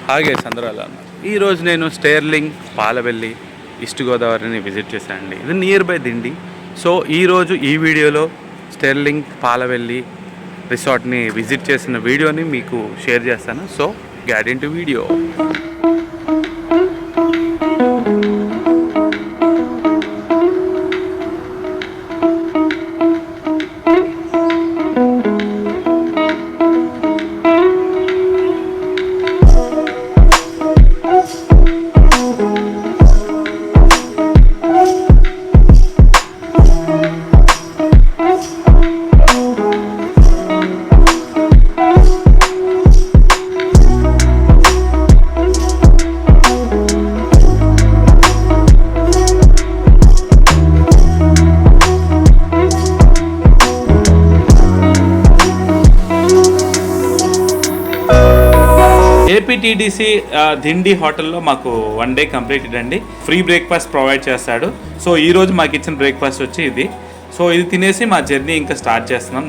ಹಾಗೆ చంద్రాల ఈరోజు నేను స్టెర్లింగ్ పాలవెల్లి ఈస్ట్ గోదావరిని విజిట్ చేశానండి. ఇది నియర్ బై దిండి. సో ఈరోజు ఈ వీడియోలో స్టెర్లింగ్ పాలవెల్లి రిసార్ట్ని విజిట్ చేసిన వీడియోని మీకు షేర్ చేస్తాను. So get into video. APTDC Dindi హోటల్లో మాకు 1 డే కంప్లీటెడ్ అండి. ఫ్రీ బ్రేక్ఫాస్ట్ ప్రొవైడ్ చేస్తాడు. సో ఈరోజు మాకు ఇచ్చిన బ్రేక్ఫాస్ట్ వచ్చి ఇది. సో ఇది తినేసి మా జర్నీ ఇంకా స్టార్ట్ చేస్తున్నాం.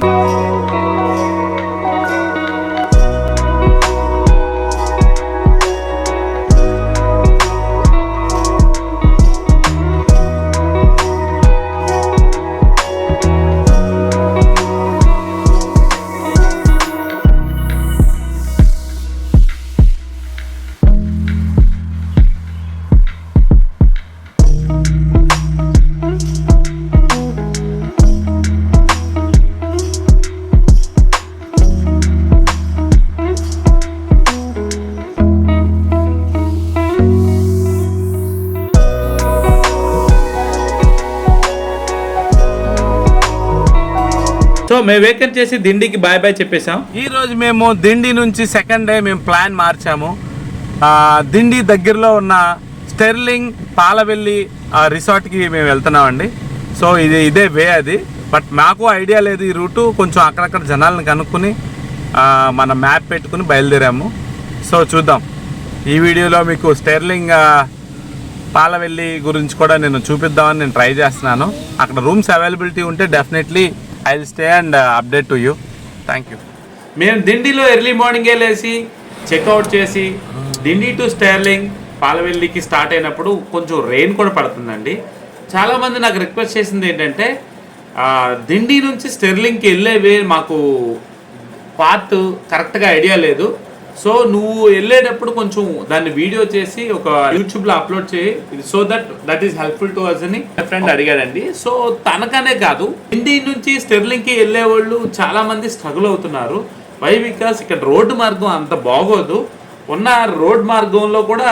సో మేము వేకెంట్ చేసి దిండికి బాయ్ బాయ్ చెప్పేసాం. ఈరోజు మేము దిండి నుంచి సెకండ్ డే మేము ప్లాన్ మార్చాము. దిండి దగ్గరలో ఉన్న స్టెర్లింగ్ పాలవెల్లి రిసార్ట్కి మేము వెళ్తున్నామండి. సో ఇదే వే అది. బట్ మాకు ఐడియా లేదు ఈ రూటు. కొంచెం అక్కడక్కడ జనాలను కనుక్కొని మన మ్యాప్ పెట్టుకుని బయలుదేరాము. సో చూద్దాం. ఈ వీడియోలో మీకు స్టెర్లింగ్ పాలవెల్లి గురించి కూడా నేను చూపిద్దామని నేను ట్రై చేస్తున్నాను. అక్కడ రూమ్స్ అవైలబిలిటీ ఉంటే definitely I will stay and update to you. Thank you. మేము దిండిలో ఎర్లీ మార్నింగే లేసి చెక్అవుట్ చేసి దిండి టు స్టెర్లింగ్ పాలవెల్లికి స్టార్ట్ అయినప్పుడు కొంచెం రెయిన్ కూడా పడుతుందండి. చాలామంది నాకు రిక్వెస్ట్ చేసింది ఏంటంటే దిండి నుంచి స్టెర్లింగ్కి వెళ్ళేవే మాకు పాత్ కరెక్ట్గా ఐడియా లేదు. సో నువ్వు వెళ్ళేటప్పుడు కొంచెం దాన్ని వీడియో చేసి ఒక యూట్యూబ్లో అప్లోడ్ చేయి, so that is helpful to us అని ఫ్రెండ్ అడిగాడండి. సో తనకనే కాదు, దిండి నుంచి స్టెర్లింగ్కి వెళ్ళే వాళ్ళు చాలా మంది స్ట్రగుల్ అవుతున్నారు. వై? బికాస్ ఇక్కడ రోడ్డు మార్గం అంత బాగోదు. ఉన్న రోడ్ మార్గంలో కూడా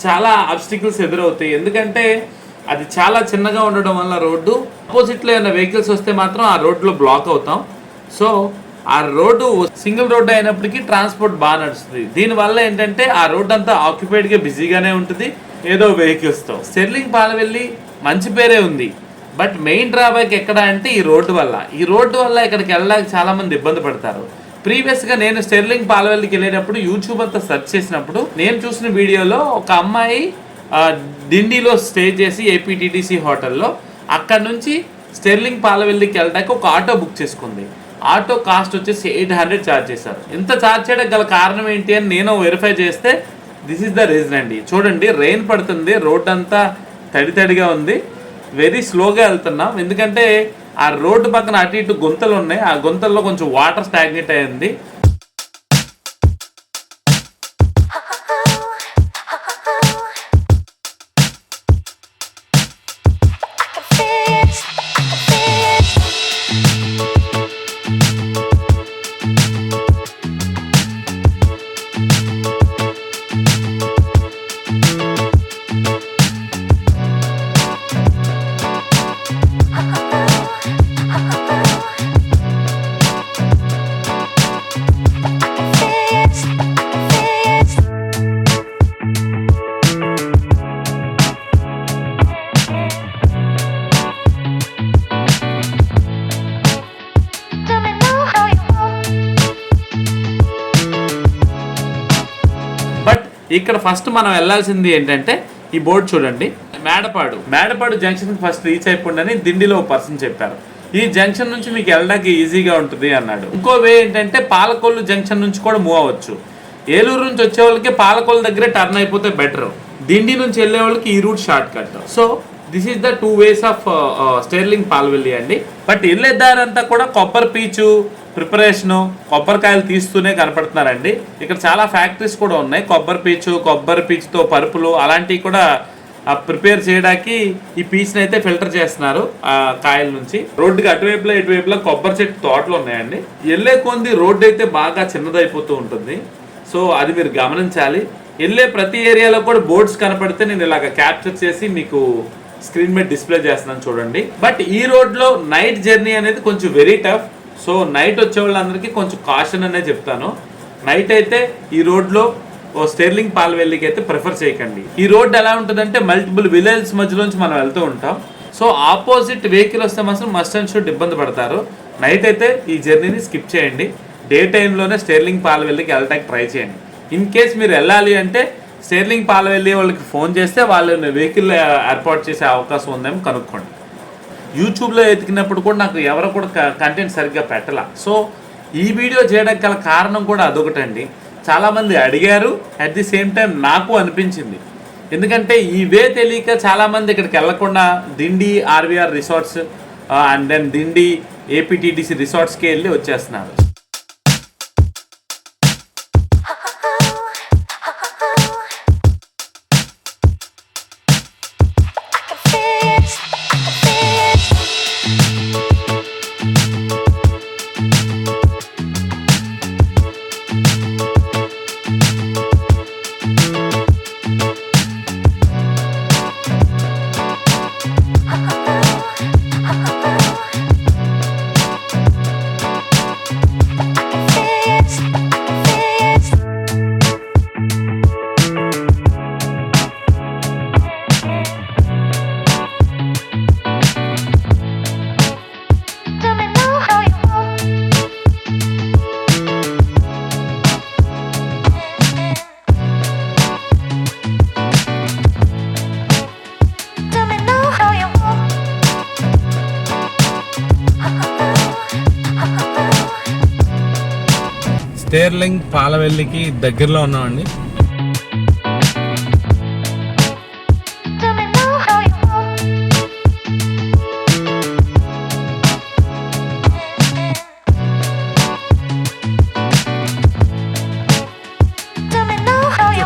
చాలా ఆబ్స్టికల్స్ ఎదురవుతాయి. ఎందుకంటే అది చాలా చిన్నగా ఉండడం వల్ల రోడ్డు ఆపోజిట్లో ఏమైనా వెహికల్స్ వస్తే మాత్రం ఆ రోడ్లో బ్లాక్ అవుతాం. సో ఆ రోడ్డు సింగిల్ రోడ్డు అయినప్పటికీ ట్రాన్స్పోర్ట్ బాగా నడుస్తుంది. దీనివల్ల ఏంటంటే ఆ రోడ్డు అంతా ఆక్యుపైడ్గా బిజీగానే ఉంటుంది ఏదో వెహికల్స్తో. స్టెర్లింగ్ పాలవెల్లి మంచి పేరే ఉంది. బట్ మెయిన్ డ్రాబ్యాక్ ఎక్కడ అంటే ఈ రోడ్డు వల్ల. ఈ రోడ్డు వల్ల ఇక్కడికి వెళ్ళడానికి చాలామంది ఇబ్బంది పడతారు. ప్రీవియస్గా నేను స్టెర్లింగ్ పాలవెల్లికి వెళ్ళేటప్పుడు యూట్యూబ్ అంతా సెర్చ్ చేసినప్పుడు నేను చూసిన వీడియోలో ఒక అమ్మాయి దిండిలో స్టే చేసి ఏపీటీటీసీ హోటల్లో అక్కడ నుంచి స్టెర్లింగ్ పాలవెల్లికి వెళ్ళడానికి ఒక ఆటో బుక్ చేసుకుంది. ఆటో కాస్ట్ వచ్చేసి 800 ఛార్జ్ చేశారు. ఇంత ఛార్జ్ చేయడానికి గల కారణం ఏంటి అని నేను వెరిఫై చేస్తే దిస్ ఈస్ ద రీజన్ అండి. చూడండి, రెయిన్ పడుతుంది, రోడ్ అంతా తడిగా ఉంది, వెరీ స్లోగా వెళ్తున్నాం. ఎందుకంటే ఆ రోడ్డు పక్కన అటు ఇటు గుంతలు ఉన్నాయి. ఆ గుంతల్లో కొంచెం వాటర్ స్టాగ్నేట్ అయింది. ఇక్కడ ఫస్ట్ మనం వెళ్ళాల్సింది ఏంటంటే ఈ బోర్డు చూడండి, మేడపాడు జంక్షన్ ఫస్ట్ రీచ్ అయిపోండి దిండిలో పర్సన్ చెప్పారు. ఈ జంక్షన్ నుంచి మీకు వెళ్ళడానికి ఈజీగా ఉంటుంది అన్నాడు. ఇంకో వే ఏంటంటే పాలకొల్లు జంక్షన్ నుంచి కూడా మూవ్ అవ్వచ్చు. ఏలూరు నుంచి వచ్చే వాళ్ళకి పాలకొల దగ్గరే టర్న్ అయిపోతే బెటర్. దిండి నుంచి వెళ్ళే వాళ్ళకి ఈ route shortcut. So this is the 2 ways of Sterling Palavelli అండి. బట్ వెళ్ళే దారంతా కూడా కొబ్బరి పీచు ప్రిపరేషను, కొబ్బరికాయలు తీస్తూనే కనపడుతున్నారండి. ఇక్కడ చాలా ఫ్యాక్టరీస్ కూడా ఉన్నాయి. కొబ్బరి పీచుతో పరుపులు అలాంటివి కూడా ప్రిపేర్ చేయడానికి ఈ పీచ్ని అయితే ఫిల్టర్ చేస్తున్నారు కాయల నుంచి. రోడ్డుకి అటువైపులా ఇటువైపులా కొబ్బరి చెట్టు తోటలు ఉన్నాయండి. వెళ్ళే కొంది రోడ్డు అయితే బాగా చిన్నదైపోతూ ఉంటుంది. సో అది మీరు గమనించాలి. వెళ్ళే ప్రతి ఏరియాలో కూడా బోర్డ్స్ కనపడితే నేను ఇలాగ క్యాప్చర్ చేసి మీకు స్క్రీన్ మీద డిస్ప్లే చేస్తున్నాను చూడండి. బట్ ఈ రోడ్లో నైట్ జర్నీ అనేది కొంచెం వెరీ టఫ్. సో నైట్ వచ్చే వాళ్ళందరికీ కొంచెం కాషన్ అనే చెప్తాను. నైట్ అయితే ఈ రోడ్లో స్టెర్లింగ్ పాలవెల్లికి అయితే ప్రిఫర్ చేయకండి. ఈ రోడ్ ఎలా ఉంటుందంటే మల్టిపుల్ విలేజ్ మధ్యలోంచి మనం వెళ్తూ ఉంటాం. సో ఆపోజిట్ వెహికల్ వస్తే మాత్రం మస్ట్ అండ్ షుడ్ ఇబ్బంది పడతారు. నైట్ అయితే ఈ జర్నీని స్కిప్ చేయండి. డే టైంలోనే స్టెర్లింగ్ పాలవెల్లికి వెళ్ళడానికి ట్రై చేయండి. ఇన్ కేస్ మీరు వెళ్ళాలి అంటే స్టెర్లింగ్ పాలవెల్లి వాళ్ళకి ఫోన్ చేస్తే వాళ్ళు వెహికల్ ఏర్పాటు చేసే అవకాశం ఉందేమో కనుక్కోండి. యూట్యూబ్లో ఎతికినప్పుడు కూడా నాకు ఎవరు కూడా కంటెంట్ సరిగ్గా పెట్టాల. సో ఈ వీడియో చేయడానికి గల కారణం కూడా అదొకటండి. చాలామంది అడిగారు, అట్ ది సేమ్ టైం నాకు అనిపించింది. ఎందుకంటే ఈ వే తెలియక చాలామంది ఇక్కడికి వెళ్ళకుండా Dindi RVR resorts and then Dindi APTDC రిసార్ట్స్కి వెళ్ళి వచ్చేస్తున్నారు. స్టెర్లింగ్ పాలవెల్లికి దగ్గరలో ఉన్నామండి.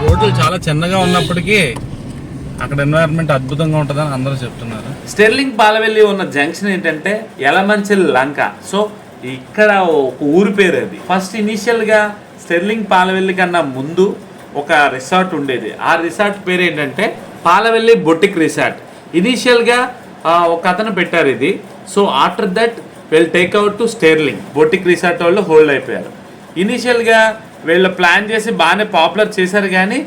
రోడ్లు చాలా చిన్నగా ఉన్నప్పటికీ అక్కడ ఎన్వైరన్మెంట్ అద్భుతంగా ఉంటుందని అందరూ చెప్తున్నారు. స్టెర్లింగ్ పాలవెల్లి ఉన్న జంక్షన్ ఏంటంటే యలమంచిల్ లంక. సో ఇక్కడ ఒక ఊరి పేరు అది. ఫస్ట్ ఇనీషియల్గా స్టెర్లింగ్ పాలవెల్లి కన్నా ముందు ఒక రిసార్ట్ ఉండేది. ఆ రిసార్ట్ పేరు ఏంటంటే పాలవెల్లి బొటిక్ రిసార్ట్. ఇనీషియల్గా ఒక అతను పెట్టారు ఇది. సో ఆఫ్టర్ దట్ వీళ్ళు take out to Sterling boutique resort వాళ్ళు హోల్డ్ అయిపోయారు. ఇనీషియల్గా వీళ్ళు ప్లాన్ చేసి బాగానే పాపులర్ చేశారు, కానీ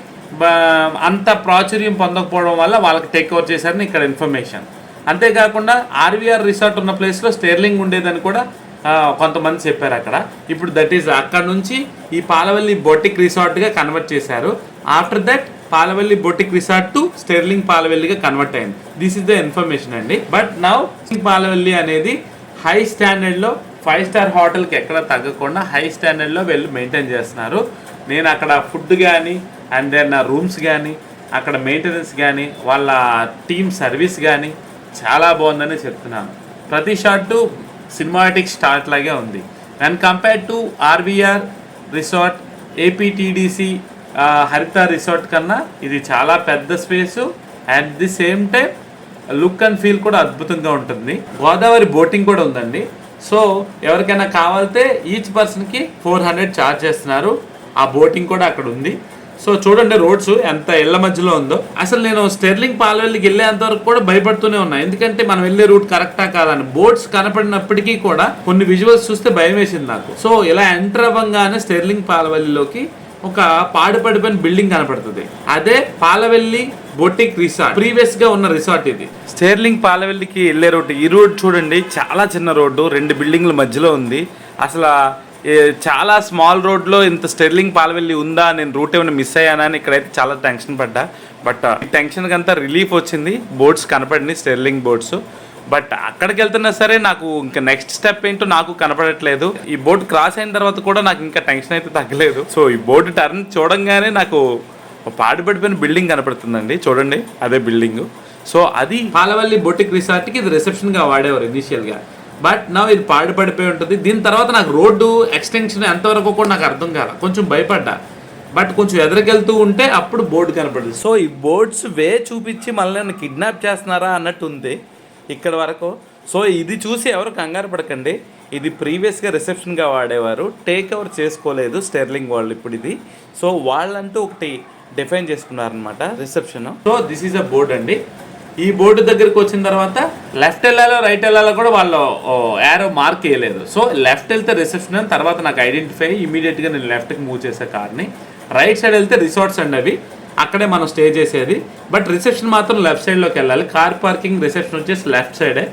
అంత ప్రాచుర్యం పొందకపోవడం వల్ల వాళ్ళకి టేక్ ఓవర్ చేశారని ఇక్కడ ఇన్ఫర్మేషన్. అంతేకాకుండా ఆర్వీఆర్ రిసార్ట్ ఉన్న ప్లేస్లో స్టెర్లింగ్ ఉండేదని కూడా కొంతమంది చెప్పారు అక్కడ. ఇప్పుడు దట్ ఈస్ అక్కడ నుంచి ఈ పాలవెల్లి బొటిక్ రిసార్ట్గా కన్వర్ట్ చేశారు. After that Palavelli boutique resort to Sterling పాలవెల్లిగా కన్వర్ట్ అయింది. దిస్ ఇస్ ద ఇన్ఫర్మేషన్ అండి. బట్ నౌ పాలవెల్లి అనేది హై స్టాండర్డ్లో 5 స్టార్ హోటల్కి ఎక్కడ తగ్గకుండా హై స్టాండర్డ్లో వీళ్ళు మెయింటైన్ చేస్తున్నారు. నేను అక్కడ ఫుడ్ కానీ అండ్ దెన్ రూమ్స్ కానీ అక్కడ మెయింటెనెన్స్ కానీ వాళ్ళ టీమ్ సర్వీస్ కానీ చాలా బాగుందని చెప్తున్నాను. ప్రతి షాట్ సినిమాటిక్ స్టార్ట్ లాగే ఉంది. And compare to RVR resort, APTDC హరిత రిసార్ట్ కన్నా ఇది చాలా పెద్ద space. At the same time look and feel కూడా అద్భుతంగా ఉంటుంది. గోదావరి బోటింగ్ కూడా ఉందండి. సో ఎవరికైనా కావాలితే ఈచ్ పర్సన్కి 400 ఛార్జ్ చేస్తున్నారు. ఆ బోటింగ్ కూడా అక్కడ ఉంది. సో చూడండి రోడ్స్ ఎంత ఇళ్ల మధ్యలో ఉందో. అసలు నేను స్టెర్లింగ్ పాలవెల్లికి వెళ్ళేంత వరకు కూడా భయపడుతూనే ఉన్నా, ఎందుకంటే మనం వెళ్ళే రూట్ కరెక్టా కాదని. బోట్స్ కనపడినప్పటికీ కూడా కొన్ని విజువల్స్ చూస్తే భయం వేసింది నాకు. సో ఇలా ఎంటర్ అవ్వగానే స్టెర్లింగ్ పాలవెల్లిలోకి ఒక పాడుపడిపోయిన బిల్డింగ్ కనపడుతుంది. అదే పాలవెల్లి బొటిక్ రిసార్ట్, ప్రీవియస్ గా ఉన్న రిసార్ట్ ఇది. స్టెర్లింగ్ పాలవెల్లికి వెళ్ళే రోడ్డు ఈ రోడ్ చూడండి, చాలా చిన్న రోడ్డు, 2 బిల్డింగ్ల మధ్యలో ఉంది. అసలు చాలా స్మాల్ రోడ్లో ఇంత స్టెర్లింగ్ పాలవెల్లి ఉందా, నేను రూట్ ఏమైనా మిస్ అయ్యానా అని ఇక్కడైతే చాలా టెన్షన్ పడ్డా. బట్ ఈ టెన్షన్కి అంతా రిలీఫ్ వచ్చింది. బోట్స్ కనపడింది, స్టెర్లింగ్ బోట్స్. బట్ అక్కడికి వెళ్తున్నా సరే నాకు ఇంకా నెక్స్ట్ స్టెప్ ఏంటో నాకు కనపడట్లేదు. ఈ బోట్ క్రాస్ అయిన తర్వాత కూడా నాకు ఇంకా టెన్షన్ అయితే తగ్గలేదు. సో ఈ బోట్ టర్న్ చూడంగానే నాకు పాడుపడిపోయిన బిల్డింగ్ కనపడుతుందండి, చూడండి అదే బిల్డింగ్. సో అది పాలవల్లి బొటిక్ రిసార్ట్కి ఇది రిసెప్షన్గా వాడేవారు ఇనీషియల్గా. బట్ నా ఇది పాడుపడిపోయి ఉంటుంది. దీని తర్వాత నాకు రోడ్డు ఎక్స్టెన్షన్ ఎంతవరకు కూడా నాకు అర్థం కాల, కొంచెం భయపడ్డా. బట్ కొంచెం ఎదురుకెళ్తూ ఉంటే అప్పుడు బోర్డు కనపడుతుంది. సో ఈ బోర్డ్స్ వే చూపించి మళ్ళీ నన్ను కిడ్నాప్ చేస్తున్నారా అన్నట్టు ఉంది ఇక్కడ వరకు. సో ఇది చూసి ఎవరు కంగారు పడకండి, ఇది ప్రీవియస్గా రిసెప్షన్గా వాడేవారు, టేక్ ఓవర్ చేసుకోలేదు స్టెర్లింగ్ వాళ్ళు ఇప్పుడు ఇది. సో వాళ్ళంటూ ఒకటి డిఫైన్ చేసుకున్నారనమాట reception. So this is a board అండి. ఈ బోర్డు దగ్గరికి వచ్చిన తర్వాత లెఫ్ట్ వెళ్ళాలో రైట్ వెళ్ళాలో కూడా వాళ్ళు యారో మార్క్ వేయలేదు. సో లెఫ్ట్ వెళ్తే రిసెప్షన్ అని తర్వాత నాకు ఐడెంటిఫై ఇమీడియట్గా నేను లెఫ్ట్కి మూవ్ చేసే కార్ని. రైట్ సైడ్ వెళ్తే రిసార్ట్స్ అండి, అవి అక్కడే మనం స్టే చేసేది. బట్ రిసెప్షన్ మాత్రం లెఫ్ట్ సైడ్లోకి వెళ్ళాలి. కార్ పార్కింగ్ రిసెప్షన్ వచ్చేసి లెఫ్ట్ సైడే.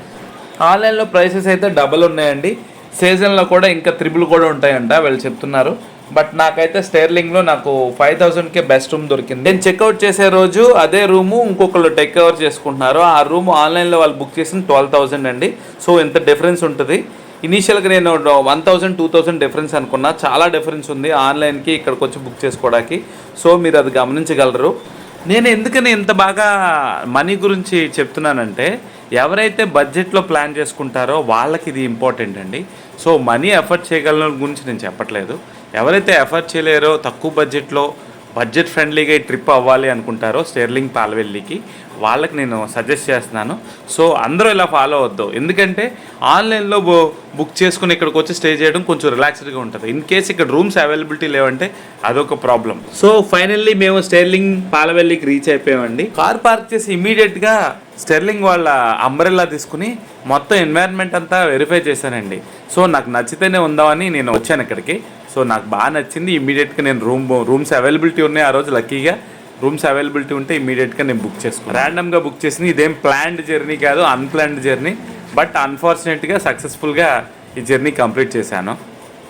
ఆన్లైన్లో ప్రైసెస్ అయితే డబల్ ఉన్నాయండి, సీజన్లో కూడా ఇంకా త్రిబుల్ కూడా ఉంటాయంట వీళ్ళు చెప్తున్నారు. బట్ నాకైతే స్టెర్లింగ్లో నాకు 5000కే బెస్ట్ రూమ్ దొరికింది. నేను చెక్అవుట్ చేసే రోజు అదే రూము ఇంకొకళ్ళు టేక్ ఓవర్ చేసుకుంటున్నారు. ఆ రూమ్ ఆన్లైన్లో వాళ్ళు బుక్ చేసిన 12,000 అండి. సో ఎంత డిఫరెన్స్ ఉంటుంది. ఇనీషియల్గా నేను 1000 2000 డిఫరెన్స్ అనుకున్నా, చాలా డిఫరెన్స్ ఉంది ఆన్లైన్కి ఇక్కడికి వచ్చి బుక్ చేసుకోవడానికి. సో మీరు అది గమనించగలరు. నేను ఎందుకని ఇంత బాగా మనీ గురించి చెప్తున్నానంటే ఎవరైతే బడ్జెట్లో ప్లాన్ చేసుకుంటారో వాళ్ళకి ఇది ఇంపార్టెంట్ అండి. సో మనీ ఎఫర్ట్ చేయగల గురించి నేను చెప్పట్లేదు. ఎవరైతే ఎఫర్ట్ చేయలేరో తక్కువ బడ్జెట్లో బడ్జెట్ ఫ్రెండ్లీగా ఈ ట్రిప్ అవ్వాలి అనుకుంటారో స్టెర్లింగ్ పాలవెల్లికి, వాళ్ళకి నేను సజెస్ట్ చేస్తున్నాను. సో అందరూ ఇలా ఫాలో అవద్దు, ఎందుకంటే ఆన్లైన్లో బుక్ చేసుకుని ఇక్కడికి వచ్చి స్టే చేయడం కొంచెం రిలాక్స్డ్గా ఉంటుంది. ఇన్ కేస్ ఇక్కడ రూమ్స్ అవైలబిలిటీ లేవంటే అదొక ప్రాబ్లం. సో ఫైనల్లీ మేము స్టెర్లింగ్ పాలవెల్లికి రీచ్ అయిపోయామండి. కార్ పార్క్ చేసి ఇమీడియట్గా స్టెర్లింగ్ వాళ్ళ అంబ్రెల్లా తీసుకుని మొత్తం ఎన్వైర్న్మెంట్ అంతా వెరిఫై చేశానండి. సో నాకు నచ్చితేనే ఉందామని నేను వచ్చాను ఇక్కడికి. సో నాకు బాగా నచ్చింది. ఇమీడియట్గా నేను రూమ్స్ అవైలబిలిటీ ఉన్నాయి ఆ రోజు, లక్కీగా రూమ్స్ అవైలబిలిటీ ఉంటే ఇమీడియట్గా నేను బుక్ చేసుకున్నాను. ర్యాండమ్గా బుక్ చేసింది, ఇదేం ప్లాన్డ్ జర్నీ కాదు, అన్ప్లాన్డ్ జర్నీ. బట్ అన్ఫార్చునేట్గా సక్సెస్ఫుల్గా ఈ జర్నీ కంప్లీట్ చేశాను.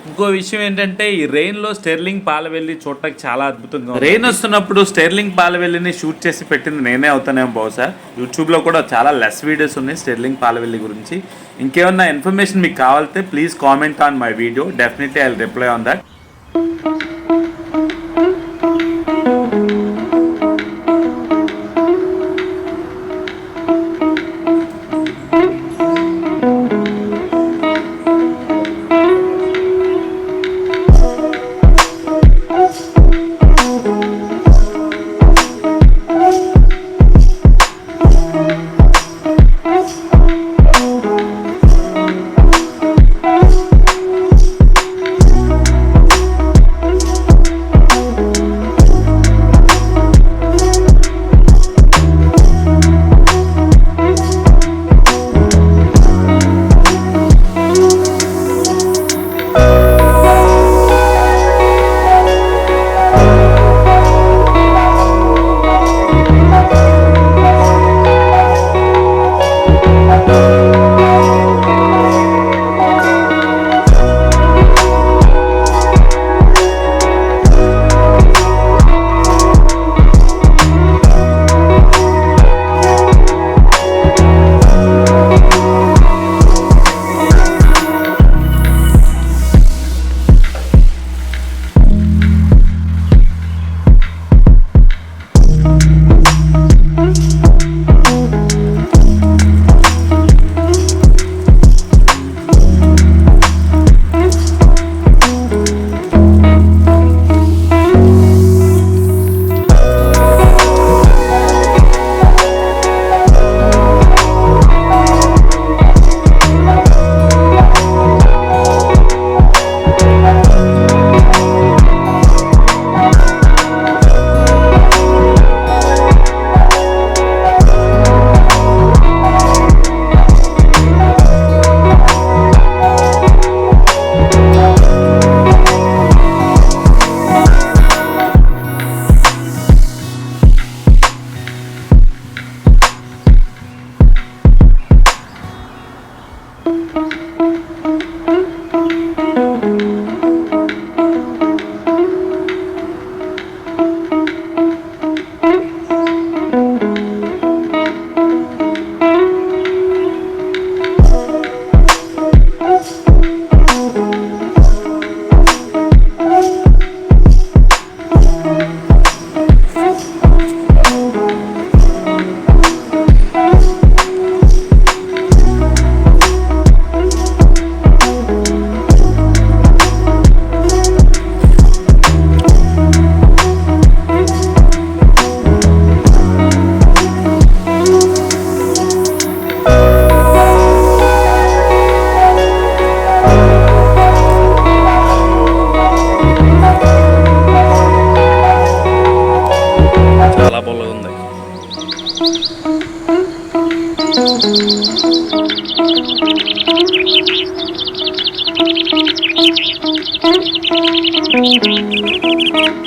ఇంకో విషయం ఏంటంటే ఈ రెయిన్లో స్టెర్లింగ్ పాలవెల్లి చూడటానికి చాలా అద్భుతంగా. రెయిన్ వస్తున్నప్పుడు స్టెర్లింగ్ పాలవెల్లిని షూట్ చేసి పెట్టింది నేనే అవుతానేమో బహుశా. యూట్యూబ్లో కూడా చాలా లెస్ వీడియోస్ ఉన్నాయి స్టెర్లింగ్ పాలవెల్లి గురించి. ఇంకేమన్నా ఇన్ఫర్మేషన్ మీకు కావాలితే please comment on my video, definitely I will reply on that. ఈ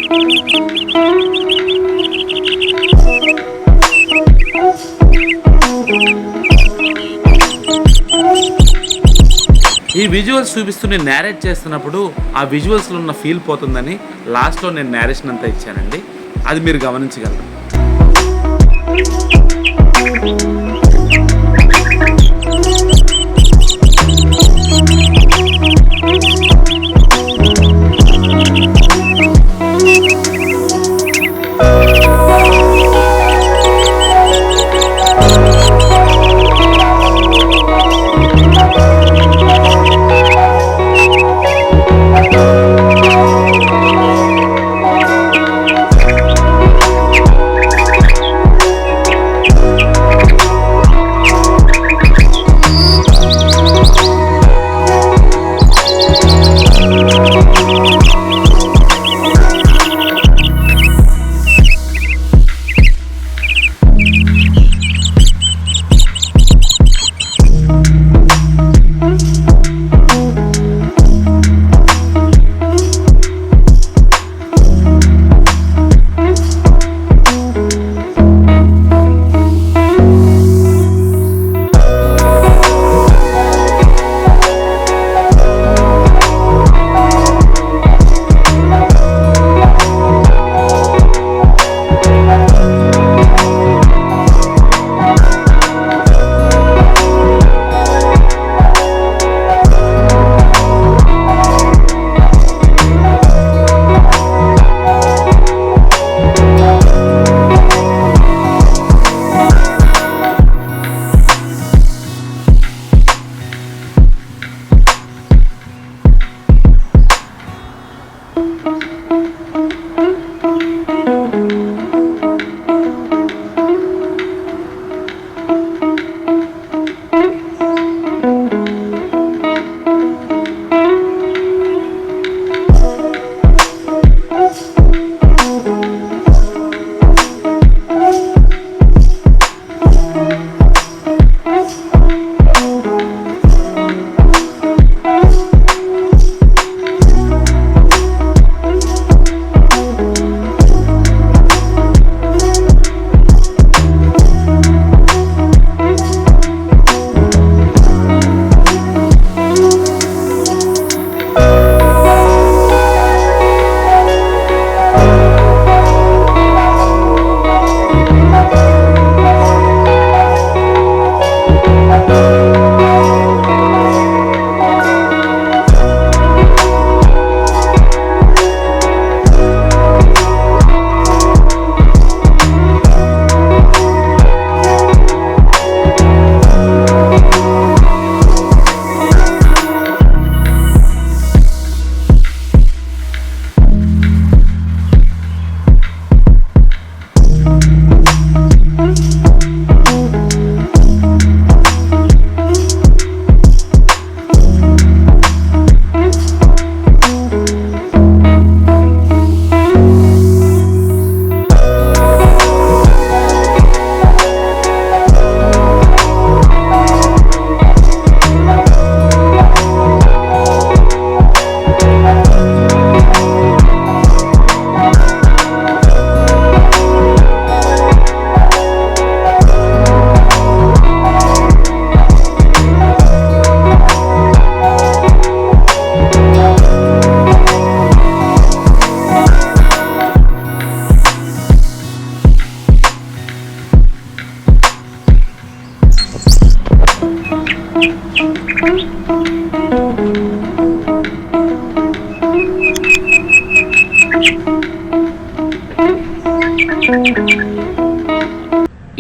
విజువల్స్ చూపిస్తూ నేను నేరేట్ చేస్తున్నప్పుడు ఆ విజువల్స్లో ఉన్న ఫీల్ పోతుందని లాస్ట్లో నేను నేరేషన్ అంతా ఇచ్చానండి. అది మీరు గమనించగలరు.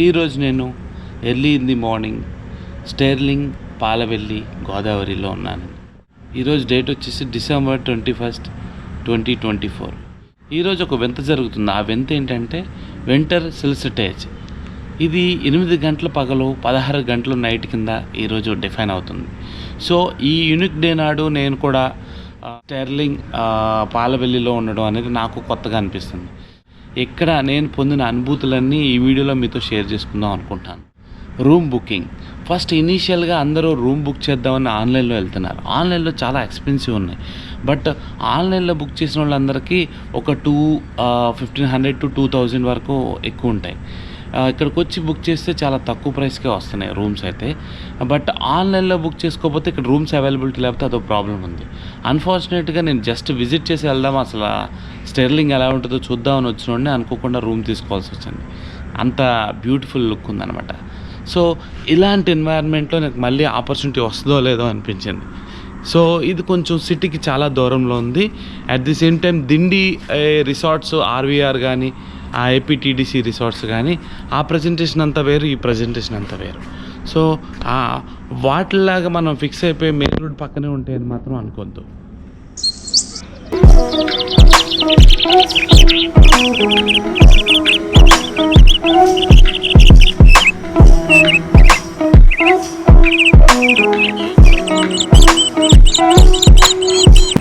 ఈరోజు నేను early in the morning Sterling Palavelli గోదావరిలో ఉన్నాను. ఈరోజు డేట్ వచ్చేసి December 21, 2024. ఈరోజు ఒక వింత జరుగుతుంది. ఆ వింత ఏంటంటే వింటర్ సోల్స్టిస్. ఇది 8 గంటల పగలు 16 గంటలు నైట్ కింద ఈరోజు డిఫైన్ అవుతుంది. సో ఈ యూనిక్ డే నాడు నేను కూడా స్టెర్లింగ్ పాలవెల్లిలో ఉండడం అనేది నాకు కొత్తగా అనిపిస్తుంది. ఇక్కడ నేను పొందిన అనుభూతులన్నీ ఈ వీడియోలో మీతో షేర్ చేసుకుందాం అనుకుంటాను. Room booking. ఫస్ట్ ఇనీషియల్గా అందరూ రూమ్ బుక్ చేద్దామని ఆన్లైన్లో వెళ్తున్నారు. ఆన్లైన్లో చాలా ఎక్స్పెన్సివ్ ఉన్నాయి. బట్ ఆన్లైన్లో బుక్ చేసిన వాళ్ళందరికీ ఒక 1500 to 2000 వరకు ఎక్కువ ఉంటాయి. ఇక్కడికి వచ్చి బుక్ చేస్తే చాలా తక్కువ ప్రైస్కే వస్తున్నాయి రూమ్స్ అయితే. బట్ ఆన్లైన్లో బుక్ చేసుకోకపోతే ఇక్కడ రూమ్స్ అవైలబిలిటీ లేకపోతే అదో ప్రాబ్లం ఉంది. అన్ఫార్చునేట్గా నేను జస్ట్ విజిట్ చేసి వెళ్దాం, అసలు స్టెర్లింగ్ ఎలా ఉంటుందో చూద్దామని వచ్చినోడిని అనుకోకుండా రూమ్ తీసుకోవాల్సి వచ్చింది. అంత బ్యూటిఫుల్ లుక్ ఉందన్నమాట. సో ఇలాంటి ఎన్వైర్న్మెంట్లో నాకు మళ్ళీ ఆపర్చునిటీ వస్తుందో లేదో అనిపించింది. సో ఇది కొంచెం సిటీకి చాలా దూరంలో ఉంది. At the same time Dindi resorts RVR కానీ ఆ ఏపీటీడీసీ రిసార్ట్స్ కానీ ఆ ప్రజెంటేషన్ అంతా వేరు, ఈ ప్రజెంటేషన్ అంతా వేరు. సో వాటిలాగా మనం ఫిక్స్ అయిపోయి మెయిన్ రోడ్ పక్కనే ఉంటాయని మాత్రం అనుకోవద్దు.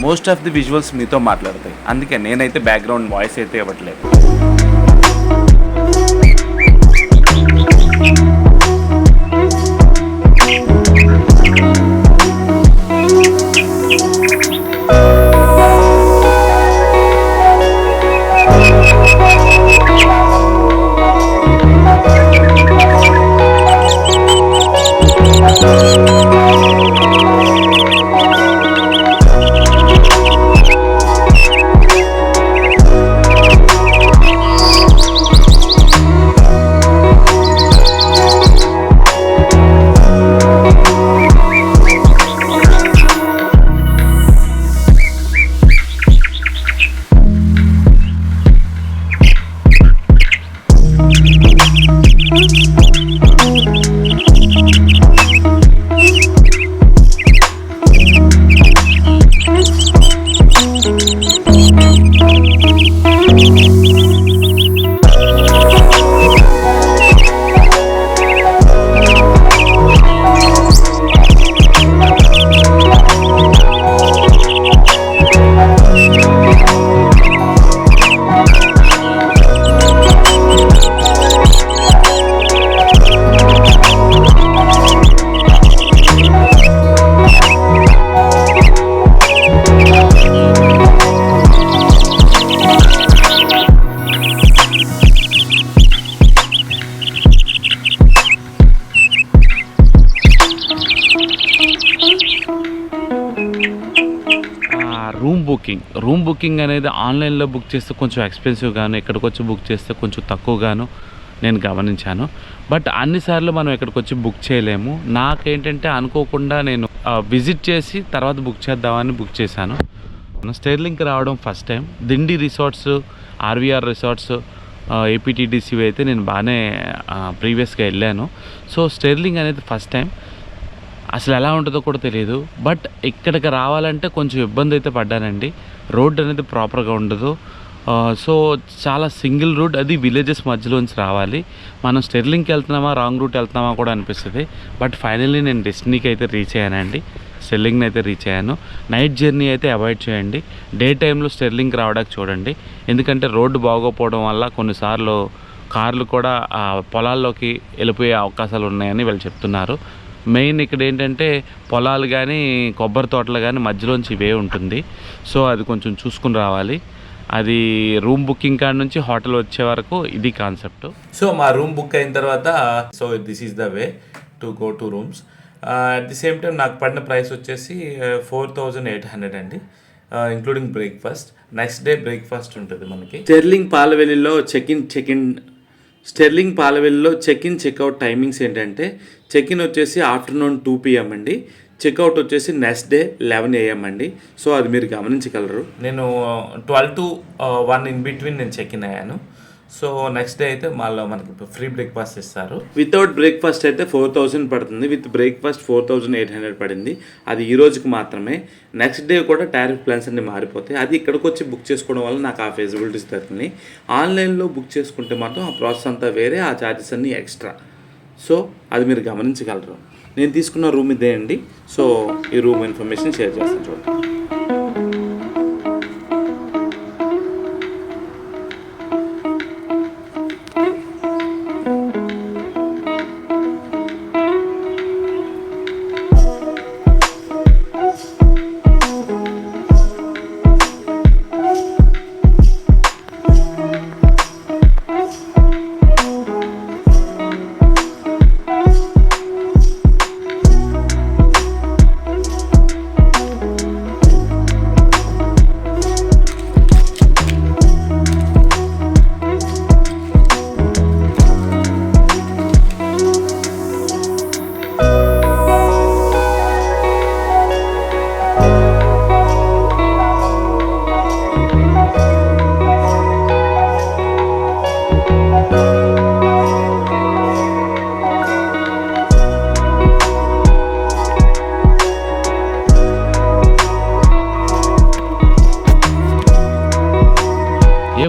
మోస్ట్ ఆఫ్ ది విజువల్స్ మీతో మాట్లాడతాయి, అందుకే నేనైతే బ్యాక్గ్రౌండ్ వాయిస్ అయితే ఇవ్వట్లేదు. రూమ్ బుకింగ్ అనేది ఆన్లైన్లో బుక్ చేస్తే కొంచెం ఎక్స్పెన్సివ్గాను, ఇక్కడికి వచ్చి బుక్ చేస్తే కొంచెం తక్కువగాను నేను గమనించాను. బట్ అన్నిసార్లు మనం ఇక్కడికి వచ్చి బుక్ చేయలేము. నాకేంటంటే అనుకోకుండా నేను విజిట్ చేసి తర్వాత బుక్ చేద్దామని బుక్ చేశాను. స్టెర్లింగ్కి రావడం first time. Dindi resorts, RVR resorts, APTDC అయితే నేను బాగానే ప్రీవియస్గా వెళ్ళాను. సో స్టెర్లింగ్ అనేది ఫస్ట్ టైం. అసలు ఎలా ఉంటుందో కూడా తెలియదు. బట్ ఇక్కడికి రావాలంటే కొంచెం ఇబ్బంది అయితే పడ్డానండి. రోడ్ అనేది ప్రాపర్గా ఉండదు. సో చాలా సింగిల్ రూట్, అది విలేజెస్ మధ్యలోంచి రావాలి. మనం స్టెర్లింగ్కి వెళ్తున్నామా రాంగ్ రూట్ వెళ్తున్నామా కూడా అనిపిస్తుంది. బట్ ఫైనల్లీ నేను డెస్టినీకి అయితే రీచ్ అయ్యానండి. స్టెర్లింగ్ని అయితే రీచ్ అయ్యాను. నైట్ జర్నీ అయితే అవాయిడ్ చేయండి. డే టైంలో స్టెర్లింగ్కి రావడానికి చూడండి. ఎందుకంటే రోడ్డు బాగోపోవడం వల్ల కొన్నిసార్లు కార్లు కూడా పొలాల్లోకి వెళ్ళిపోయే అవకాశాలు ఉన్నాయని వీళ్ళు చెప్తున్నారు. మెయిన్ ఇక్కడ ఏంటంటే పొలాలు కానీ కొబ్బరి తోటలు కానీ మధ్యలోంచి ఇవే ఉంటుంది. సో అది కొంచెం చూసుకుని రావాలి. అది రూమ్ బుకింగ్ కాడ నుంచి హోటల్ వచ్చే వరకు ఇది కాన్సెప్ట్. సో మా రూమ్ బుక్ అయిన తర్వాత so this is the way to go to rooms. At the same time నాకు పడిన ప్రైస్ వచ్చేసి 4800 అండి, including breakfast. Next day breakfast ఉంటుంది మనకి. స్టెర్లింగ్ పాలవెల్లిలో స్టెర్లింగ్ పాలవెల్లిలో చెక్అవుట్ టైమింగ్స్ ఏంటంటే చెక్ఇన్ వచ్చేసి ఆఫ్టర్నూన్ 2 PM అండి, చెక్అవుట్ వచ్చేసి నెక్స్ట్ డే 11 AM అండి. సో అది మీరు గమనించగలరు. నేను 12 to 1 ఇన్ బిట్వీన్ నేను చెక్ఇన్ అయ్యాను. సో నెక్స్ట్ డే అయితే మనకి ఫ్రీ బ్రేక్ఫాస్ట్ ఇస్తారు. వితౌట్ బ్రేక్ఫాస్ట్ అయితే 4000 పడుతుంది, విత్ బ్రేక్ఫాస్ట్ 4800 పడింది. అది ఈ రోజుకి మాత్రమే. నెక్స్ట్ డే కూడా టారిఫ్ ప్లాన్స్ అన్ని మారిపోతాయి. అది ఇక్కడికి వచ్చి బుక్ చేసుకోవడం వల్ల నాకు ఆ ఫెసిలిటీస్ దొరుకుతుంది. ఆన్లైన్లో బుక్ చేసుకుంటే మాత్రం ఆ ప్రాసెస్ అంతా వేరే, ఆ ఛార్జెస్ అన్నీ ఎక్స్ట్రా. సో అది మీరు గమనించగలరు. నేను తీసుకున్న రూమ్ ఇదే అండి. సో ఈ రూమ్ ఇన్ఫర్మేషన్ షేర్ చేస్తాను చూడండి.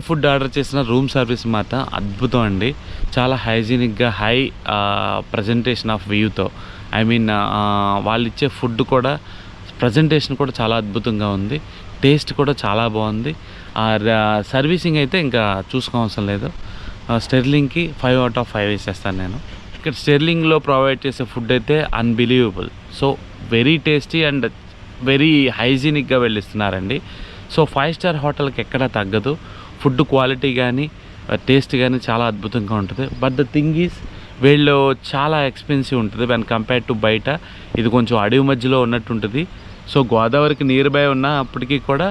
ఫుడ్ ఆర్డర్ చేసిన రూమ్ సర్వీస్ మాత్రం అద్భుతం అండి. చాలా హైజీనిక్గా హై ప్రజెంటేషన్ ఆఫ్ వ్యూతో, ఐ మీన్ వాళ్ళు ఇచ్చే ఫుడ్ కూడా ప్రజెంటేషన్ కూడా చాలా అద్భుతంగా ఉంది. టేస్ట్ కూడా చాలా బాగుంది. సర్వీసింగ్ అయితే ఇంకా చూసుకోవసరం లేదు. స్టెర్లింగ్కి 5 out of 5 వేసేస్తాను నేను. ఇక్కడ స్టెర్లింగ్లో ప్రొవైడ్ చేసే ఫుడ్ అయితే unbelievable. So very tasty and very హైజీనిక్గా వెళ్ళిస్తున్నారండి. సో 5 star హోటల్కి ఎక్కడా తగ్గదు. ఫుడ్ క్వాలిటీ కానీ టేస్ట్ కానీ చాలా అద్భుతంగా ఉంటుంది. బట్ ద థింగ్ ఈజ్ వీళ్ళు చాలా ఎక్స్పెన్సివ్ ఉంటుంది వెన్ కంపేర్ టు బయట. ఇది కొంచెం అడవి మధ్యలో ఉన్నట్టు ఉంటుంది. సో గోదావరికి నియర్ బై ఉన్న అప్పటికీ కూడా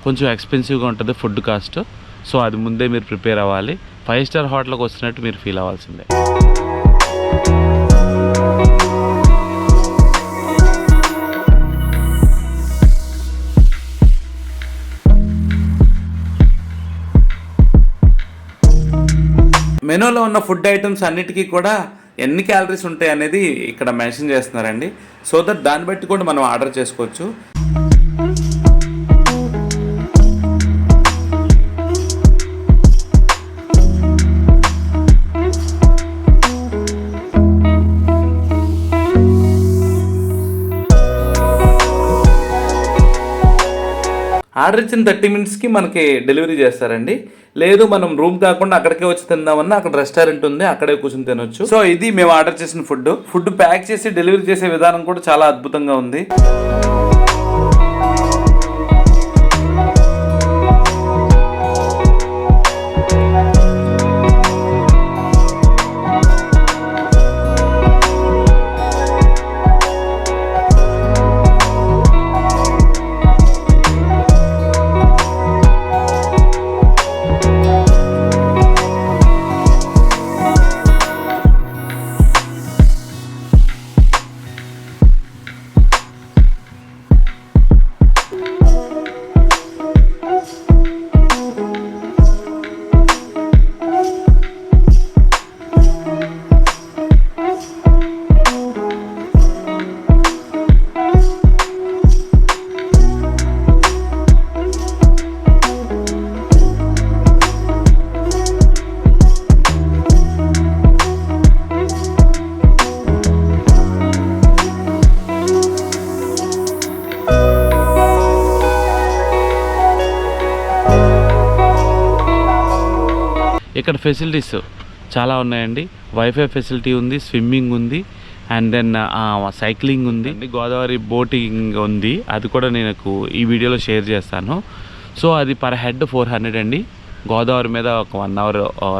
కొంచెం ఎక్స్పెన్సివ్గా ఉంటుంది ఫుడ్ కాస్ట్. సో అది ముందే మీరు ప్రిపేర్ అవ్వాలి. 5 star హోటల్కి వచ్చినట్టు మీరు ఫీల్ అవ్వాల్సిందే. మెనూలో ఉన్న ఫుడ్ ఐటమ్స్ అన్నిటికీ కూడా ఎన్ని క్యాలరీస్ ఉంటాయి అనేది ఇక్కడ మెన్షన్ చేస్తున్నారండి. సో దట్ దాన్ని బట్టి కూడా మనం ఆర్డర్ చేసుకోవచ్చు. ఆర్డర్ ఇచ్చిన 30 minutesకి మనకి డెలివరీ చేస్తారండి. లేదు మనం రూమ్ కాకుండా అక్కడికే వచ్చి తిందామన్నా అక్కడ రెస్టారెంట్ ఉంది, అక్కడే కూర్చొని తినొచ్చు. సో ఇది మేము ఆర్డర్ చేసిన ఫుడ్ ప్యాక్ చేసి డెలివరీ చేసే విధానం కూడా చాలా అద్భుతంగా ఉంది. ఇక్కడ ఫెసిలిటీస్ చాలా ఉన్నాయండి. వైఫై ఫెసిలిటీ ఉంది, స్విమ్మింగ్ ఉంది, అండ్ దెన్ సైక్లింగ్ ఉంది, గోదావరి బోటింగ్ ఉంది. అది కూడా నేను ఈ వీడియోలో షేర్ చేస్తాను. సో అది పర్ హెడ్ 400 అండి. గోదావరి మీద ఒక 1 hour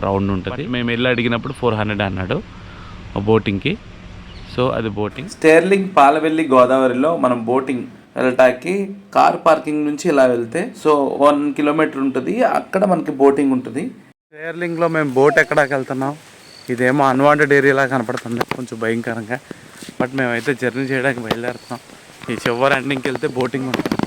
రౌండ్ ఉంటుంది. మేము వెళ్ళి అడిగినప్పుడు 400 అన్నాడు బోటింగ్కి. సో అది బోటింగ్. స్టెర్లింగ్ పాలవెల్లి గోదావరిలో మనం బోటింగ్ వెళ్ళటానికి కార్ పార్కింగ్ నుంచి ఇలా వెళ్తే సో 1 kilometer ఉంటుంది. అక్కడ మనకి బోటింగ్ ఉంటుంది. స్టెర్లింగ్లో మేము బోట్ ఎక్కడానికి వెళ్తున్నాం. ఇదేమో అన్వాంటెడ్ ఏరియాలా కనపడుతుంది, కొంచెం భయంకరంగా. బట్ మేమైతే జర్నీ చేయడానికి బయలుదేరుతున్నాం. ఈ చివరి ఎండింగ్కి వెళ్తే బోటింగ్ ఉంటుంది.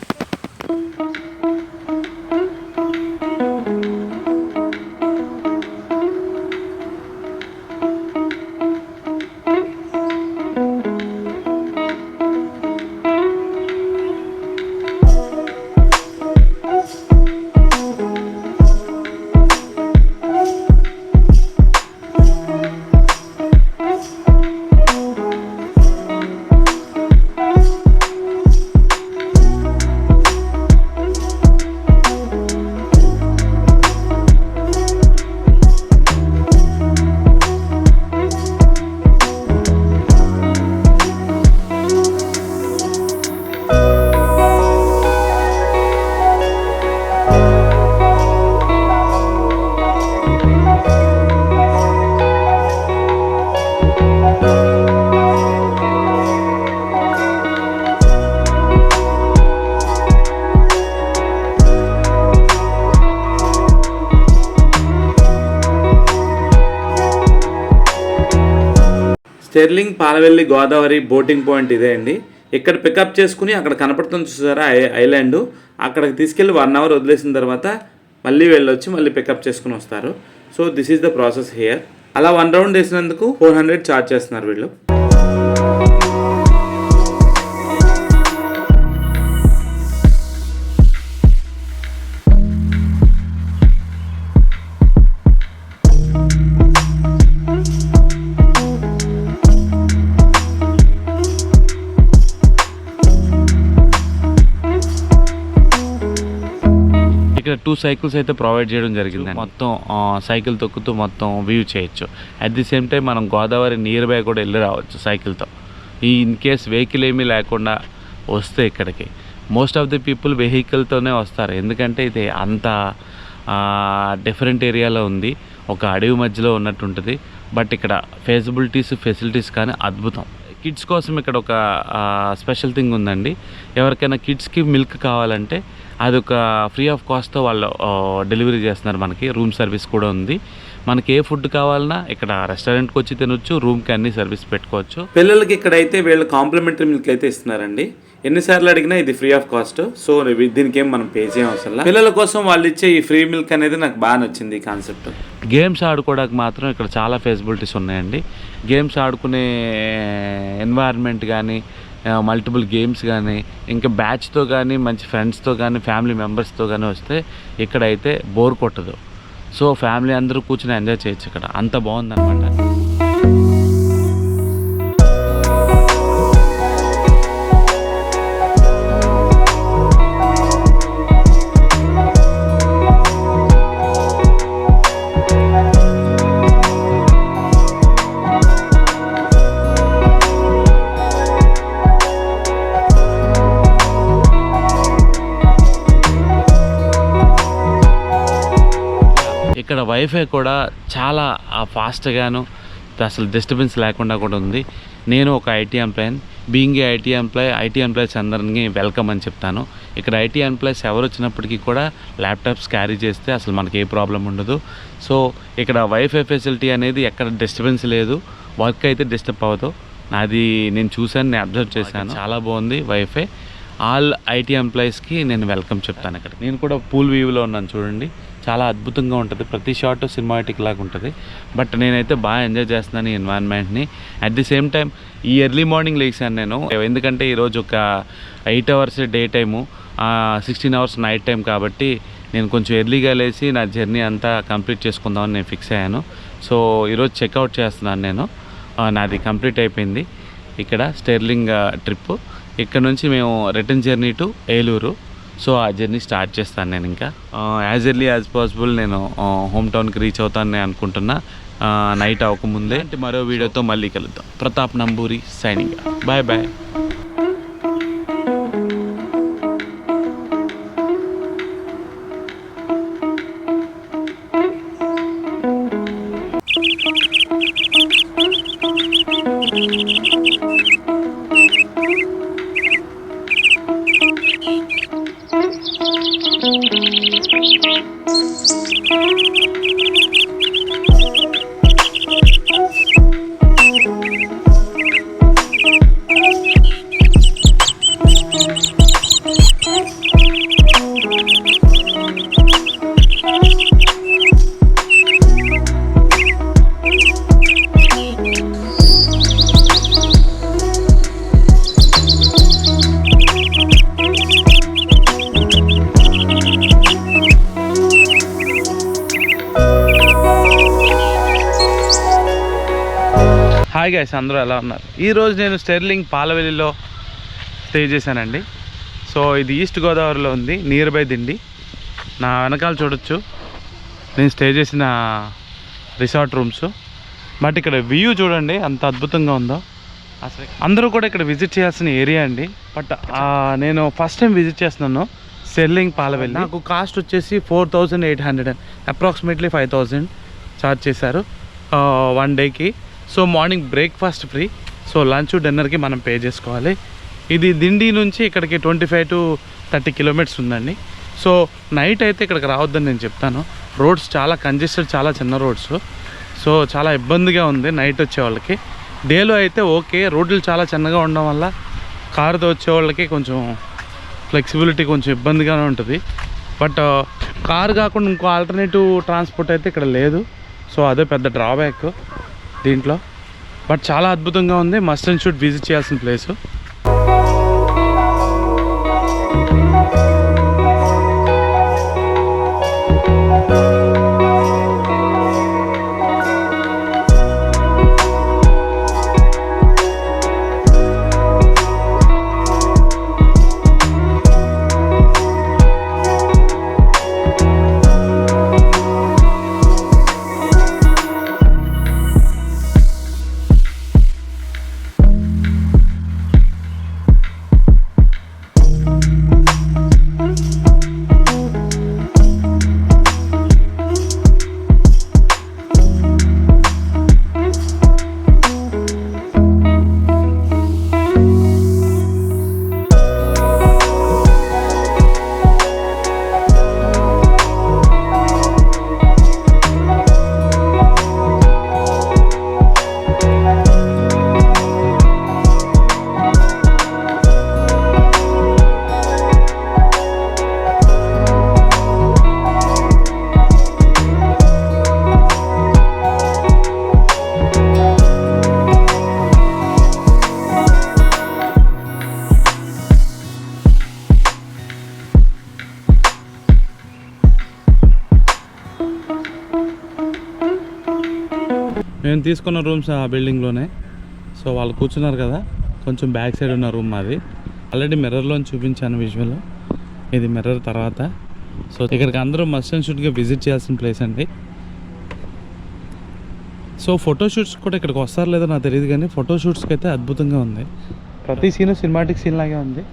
Sterling Palavelli Godavari boating point ఇదే అండి. ఇక్కడ పికప్ చేసుకుని అక్కడ కనపడుతుంది చూసారా ఐలాండ్, అక్కడికి తీసుకెళ్ళి 1 hour వదిలేసిన తర్వాత మళ్ళీ వెళ్ళొచ్చి మళ్ళీ పికప్ చేసుకుని వస్తారు. So this is the process here. అలా 1 round వేసినందుకు 400 ఛార్జ్ చేస్తున్నారు వీళ్ళు. 2 సైకిల్స్ అయితే ప్రొవైడ్ చేయడం జరిగిందండి. మొత్తం సైకిల్ తొక్కుతూ మొత్తం వ్యూ చేయొచ్చు. అట్ ది సేమ్ టైం మనం గోదావరి నియర్ బై కూడా వెళ్ళి రావచ్చు సైకిల్తో. ఇన్ కేస్ వెహికల్ ఏమీ లేకుండా వస్తే ఇక్కడికి మోస్ట్ ఆఫ్ ది పీపుల్ వెహికల్తోనే వస్తారు. ఎందుకంటే ఇది అంత డిఫరెంట్ ఏరియాలో ఉంది, ఒక అడవి మధ్యలో ఉన్నట్టు ఉంటుంది. బట్ ఇక్కడ ఫెసిలిటీస్ కానీ అద్భుతం. కిడ్స్ కోసం ఇక్కడ ఒక స్పెషల్ థింగ్ ఉందండి. ఎవరికైనా కిడ్స్కి మిల్క్ కావాలంటే అది ఒక ఫ్రీ ఆఫ్ కాస్ట్తో వాళ్ళు డెలివరీ చేస్తున్నారు. మనకి రూమ్ సర్వీస్ కూడా ఉంది. మనకి ఏ ఫుడ్ కావాలన్నా ఇక్కడ రెస్టారెంట్కి వచ్చి తినొచ్చు, రూమ్కి అన్ని సర్వీస్ పెట్టుకోవచ్చు. పిల్లలకి ఇక్కడైతే వీళ్ళు కాంప్లిమెంటరీ మిల్క్ అయితే ఇస్తున్నారండి. ఎన్నిసార్లు అడిగినా ఇది ఫ్రీ ఆఫ్ కాస్ట్. సో దీనికి ఏం మనం పే చేయం అవసరం. పిల్లల కోసం వాళ్ళు ఇచ్చే ఈ ఫ్రీ మిల్క్ అనేది నాకు బాగా నచ్చింది ఈ కాన్సెప్ట్. గేమ్స్ ఆడుకోవడానికి మాత్రం ఇక్కడ చాలా ఫెసిలిటీస్ ఉన్నాయండి. గేమ్స్ ఆడుకునే ఎన్వైర్న్మెంట్ కానీ, మల్టిపుల్ గేమ్స్ కానీ, ఇంకా బ్యాచ్తో కానీ, మంచి ఫ్రెండ్స్తో కానీ, ఫ్యామిలీ మెంబర్స్తో కానీ వస్తే ఇక్కడైతే బోర్ కొట్టదు. సో ఫ్యామిలీ అందరూ కూర్చొని ఎంజాయ్ చేయొచ్చు. ఇక్కడ అంత బాగుందన్నమాట. ఇక్కడ వైఫై కూడా చాలా ఫాస్ట్గాను అసలు డిస్టర్బెన్స్ లేకుండా కూడా ఉంది. నేను ఒక IT employee, being IT employees అందరినీ వెల్కమ్ అని చెప్తాను. ఇక్కడ ఐటీ ఎంప్లాయీస్ ఎవరు వచ్చినప్పటికీ కూడా ల్యాప్టాప్స్ క్యారీ చేస్తే అసలు మనకి ఏ ప్రాబ్లం ఉండదు. సో ఇక్కడ వైఫై ఫెసిలిటీ అనేది ఎక్కడ డిస్టర్బెన్స్ లేదు, వర్క్ అయితే డిస్టర్బ్ అవ్వదు. అది నేను చూశాను, నేను అబ్జర్వ్ చేశాను. చాలా బాగుంది వైఫై. ఆల్ ఐటీ ఎంప్లాయీస్కి నేను వెల్కమ్ చెప్తాను. ఇక్కడ నేను కూడా పూల్ వ్యూలో ఉన్నాను చూడండి, చాలా అద్భుతంగా ఉంటుంది. ప్రతి షాట్ సినిమాటిక్ లాగా ఉంటుంది. బట్ నేనైతే బాగా ఎంజాయ్ చేస్తున్నాను ఈ ఎన్వైర్న్మెంట్ని. అట్ ది సేమ్ టైం ఈ ఎర్లీ మార్నింగ్ లేచాను నేను, ఎందుకంటే ఈరోజు ఒక 8 hours day time, 16 hours night time కాబట్టి నేను కొంచెం ఎర్లీగా లేచి నా జర్నీ అంతా కంప్లీట్ చేసుకుందామని నేను ఫిక్స్ అయ్యాను. సో ఈరోజు చెక్అవుట్ చేస్తున్నాను నేను. నాది కంప్లీట్ అయిపోయింది ఇక్కడ స్టెర్లింగ్ ట్రిప్. ఇక్కడ నుంచి మేము return journey to Eluru. So ఆ జర్నీ స్టార్ట్ చేస్తాను నేను. ఇంకా యాజ్ ఎర్లీ యాజ్ పాసిబుల్ నేను హోమ్ టౌన్కి రీచ్ అవుతానని అనుకుంటున్నా, నైట్ అవ్వకముందే. మరో వీడియోతో మళ్ళీ కలుద్దాం. Pratap Namburi signing. Bye bye. Hi guys, అందరూ ఎలా ఉన్నారు? ఈరోజు నేను స్టెర్లింగ్ పాలవెల్లిలో స్టే చేశానండి. సో ఇది ఈస్ట్ గోదావరిలో ఉంది, నియర్ బై దిండి. నా వెనకాల చూడొచ్చు నేను స్టే చేసిన రిసార్ట్ రూమ్స్. బట్ ఇక్కడ వ్యూ చూడండి ఎంత అద్భుతంగా ఉందో. అసలు అందరూ కూడా ఇక్కడ విజిట్ చేయాల్సిన ఏరియా అండి. బట్ నేను ఫస్ట్ టైం విజిట్ చేస్తున్నాను స్టెర్లింగ్ పాలవెల్లి. నాకు కాస్ట్ వచ్చేసి 4800, అప్రాక్సిమేట్లీ 5000 ఛార్జ్ చేశారు 1 డేకి. So morning breakfast free, so lunch డిన్నర్కి మనం పే చేసుకోవాలి. ఇది దిండి నుంచి ఇక్కడికి 25 to 30 కిలోమీటర్స్ ఉందండి. సో నైట్ అయితే ఇక్కడికి రావద్దని నేను చెప్తాను. రోడ్స్ చాలా కంజెస్టెడ్, చాలా చిన్న రోడ్స్. సో చాలా ఇబ్బందిగా ఉంది నైట్ వచ్చే వాళ్ళకి. డేలో అయితే ఓకే, రోడ్లు చాలా చిన్నగా ఉండడం వల్ల కారుతో వచ్చే వాళ్ళకి కొంచెం ఫ్లెక్సిబిలిటీ కొంచెం ఇబ్బందిగానే ఉంటుంది. బట్ కారు కాకుండా ఇంకో ఆల్టర్నేటివ్ ట్రాన్స్పోర్ట్ అయితే ఇక్కడ లేదు. సో అదే పెద్ద డ్రాబ్యాక్ దీంట్లో. బట్ చాలా అద్భుతంగా ఉంది, మస్ట్ అండ్ షుడ్ విజిట్ చేయాల్సిన ప్లేసు. మేము తీసుకున్న రూమ్స్ ఆ బిల్డింగ్లోనే. సో వాళ్ళు కూర్చున్నారు కదా, కొంచెం బ్యాక్ సైడ్ ఉన్న రూమ్ మాది. ఆల్రెడీ మిర్రర్లో చూపించాను విజువల్, ఇది మిర్రర్ తర్వాత. సో ఇక్కడికి అందరూ మస్ట్ అండ్ షుడ్గా విజిట్ చేయాల్సిన ప్లేస్ అండి. సో ఫోటోషూట్స్ కూడా ఇక్కడికి వస్తారు లేదో నాకు తెలియదు, కానీ ఫోటోషూట్స్కి అయితే అద్భుతంగా ఉంది. ప్రతి సీను సినిమాటిక్ సీన్ లాగే ఉంది,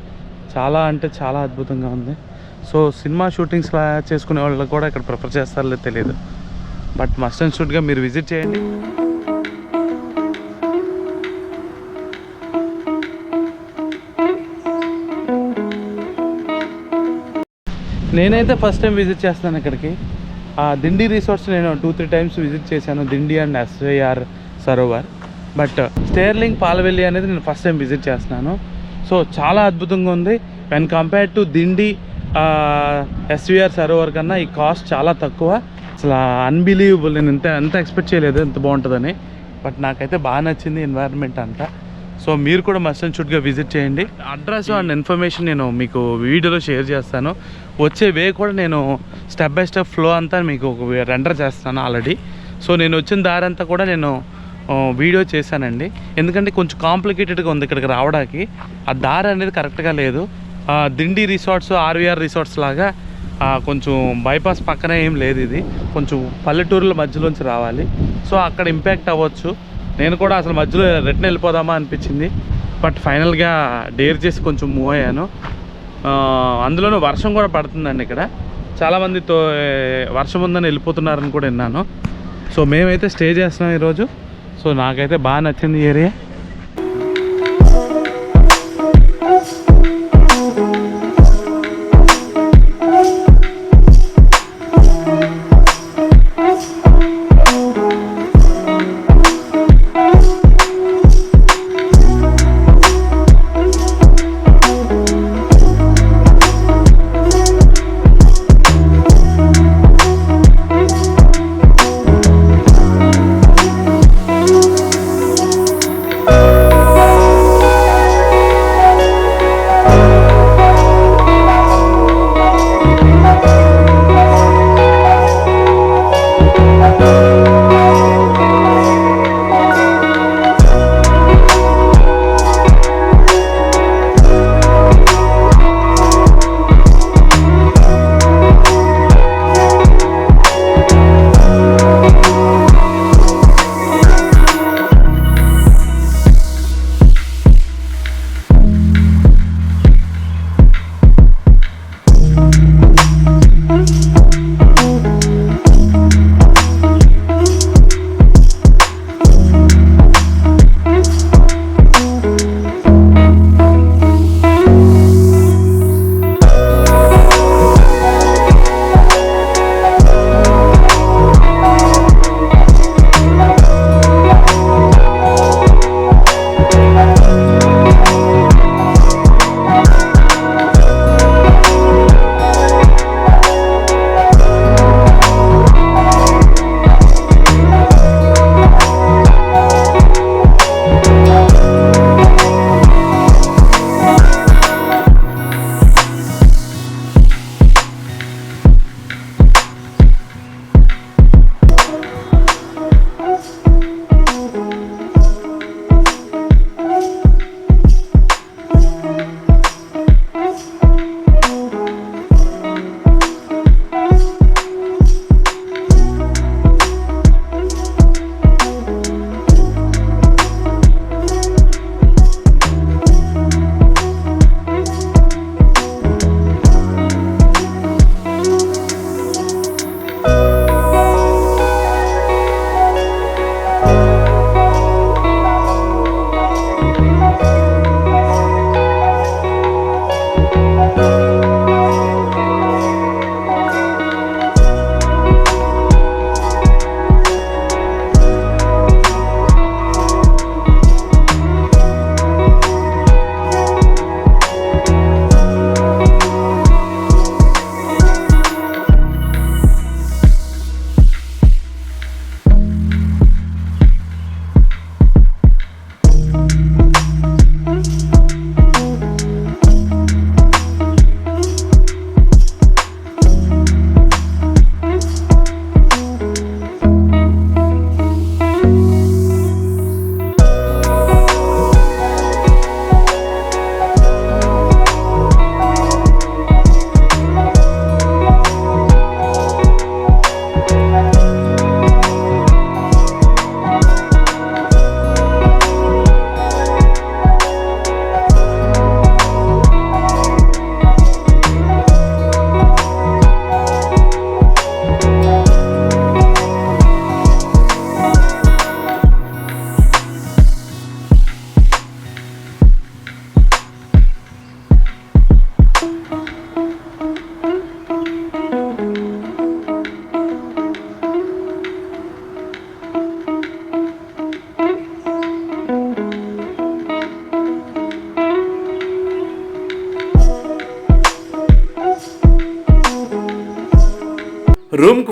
చాలా అంటే చాలా అద్భుతంగా ఉంది. సో సినిమా షూటింగ్స్ చేసుకునే వాళ్ళు కూడా ఇక్కడ ప్రిఫర్ చేస్తారో లేదో తెలియదు, బట్ మస్ట్ అండ్ షుడ్గా మీరు విజిట్ చేయండి. నేనైతే ఫస్ట్ టైం విజిట్ చేస్తున్నాను ఇక్కడికి. దిండి రిసార్ట్స్ నేను 2-3 టైమ్స్ విజిట్ చేశాను, Dindi and SVR Sarovar. But Sterling Palavelli అనేది నేను ఫస్ట్ టైం విజిట్ చేస్తున్నాను. సో చాలా అద్భుతంగా ఉంది. When compare to Dindi SVR Sarovar కన్నా ఈ కాస్ట్ చాలా తక్కువ. అసలు అన్బిలీవబుల్. నేను ఎంత ఎక్స్పెక్ట్ చేయలేదు ఎంత బాగుంటుందని, బట్ నాకైతే బాగా నచ్చింది ఎన్వైరన్మెంట్ అంతా. సో మీరు కూడా మస్ట్ అండ్ షుడ్గా విజిట్ చేయండి. అడ్రస్ అండ్ ఇన్ఫర్మేషన్ నేను మీకు వీడియోలో షేర్ చేస్తాను. వచ్చే వే కూడా నేను స్టెప్ బై స్టెప్ ఫ్లో అంతా మీకు రెండర్ చేస్తాను ఆల్రెడీ. సో నేను వచ్చిన దారి అంతా కూడా నేను వీడియో చేశానండి, ఎందుకంటే కొంచెం కాంప్లికేటెడ్గా ఉంది ఇక్కడికి రావడానికి. ఆ దారి అనేది కరెక్ట్గా లేదు. దిండి రిసార్ట్స్ ఆర్వీఆర్ రిసార్ట్స్ లాగా కొంచెం బైపాస్ పక్కనే ఏం లేదు, ఇది కొంచెం పల్లెటూరుల మధ్యలోంచి రావాలి. సో అక్కడ ఇంపాక్ట్ అవ్వచ్చు. నేను కూడా అసలు మధ్యలో రిటర్న్ వెళ్ళిపోదామా అనిపించింది, బట్ ఫైనల్గా డేర్ చేసి కొంచెం మూవ్ అయ్యాను. అందులోనూ వర్షం కూడా పడుతుందండి ఇక్కడ. చాలామందితో వర్షం ఉందని వెళ్ళిపోతున్నారని కూడా విన్నాను. సో మేమైతే స్టే చేస్తున్నాం ఈరోజు. సో నాకైతే బాగా నచ్చింది ఈ ఏరియా.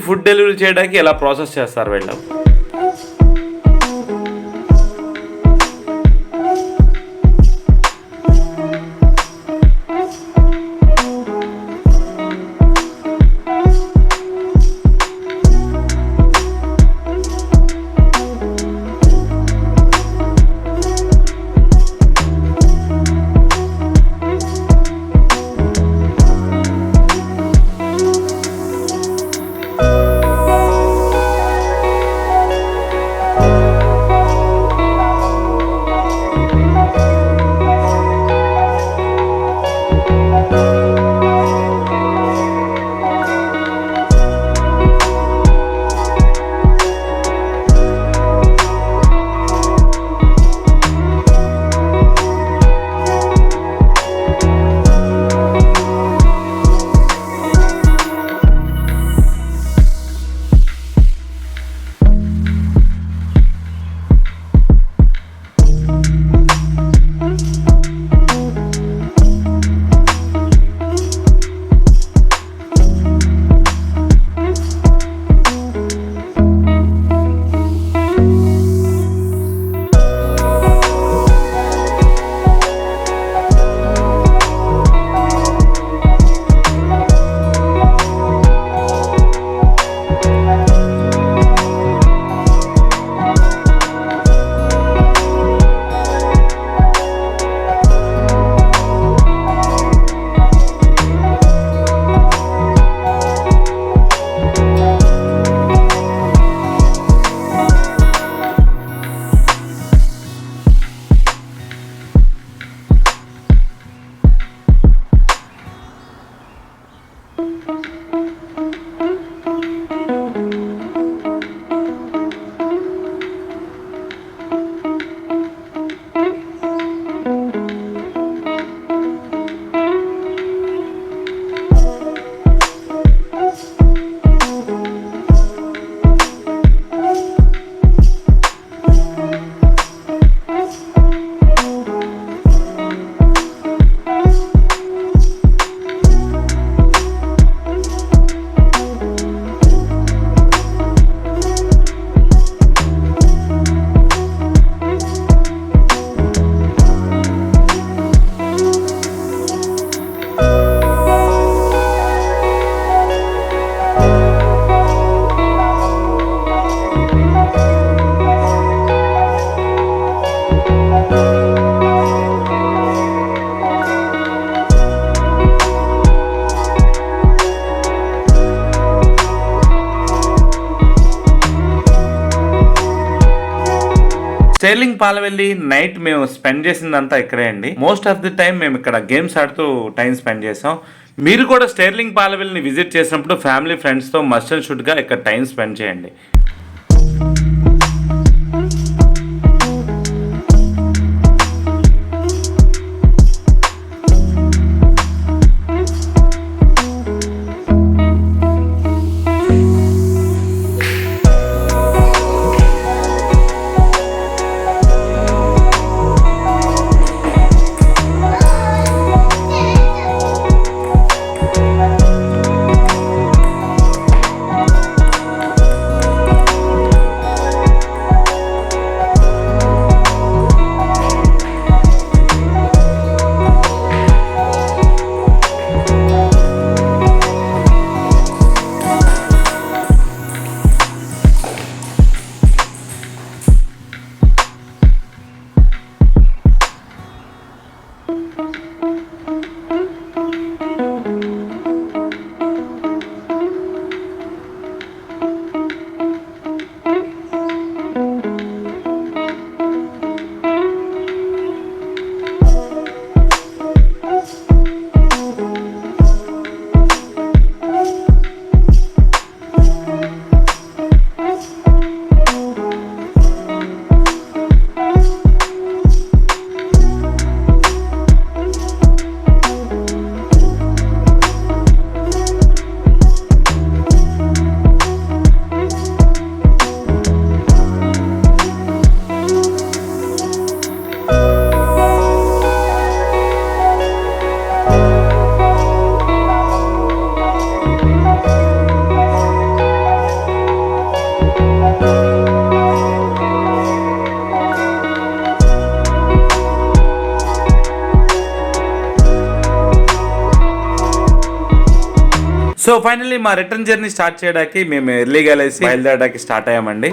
ఫుడ్ డెలివరీ చేయడానికి ఎలా ప్రాసెస్ చేస్తారు వీళ్ళు. స్టెర్లింగ్ పాలవెల్లి నైట్ మేము స్పెండ్ చేసిందంతా ఇక్కడే అండి. మోస్ట్ ఆఫ్ ది టైం మేము ఇక్కడ గేమ్స్ ఆడుతూ టైం స్పెండ్ చేసాం. మీరు కూడా స్టెర్లింగ్ పాలవెల్లిని విజిట్ చేసినప్పుడు ఫ్యామిలీ ఫ్రెండ్స్తో మస్ట్ అండ్ షుడ్గా ఇక్కడ టైం స్పెండ్ చేయండి. సో ఫైనల్లీ మా రిటర్న్ జర్నీ స్టార్ట్ చేయడానికి మేము ఎర్లీగా లేసి బయలుదేరడానికి స్టార్ట్ అయ్యామండి.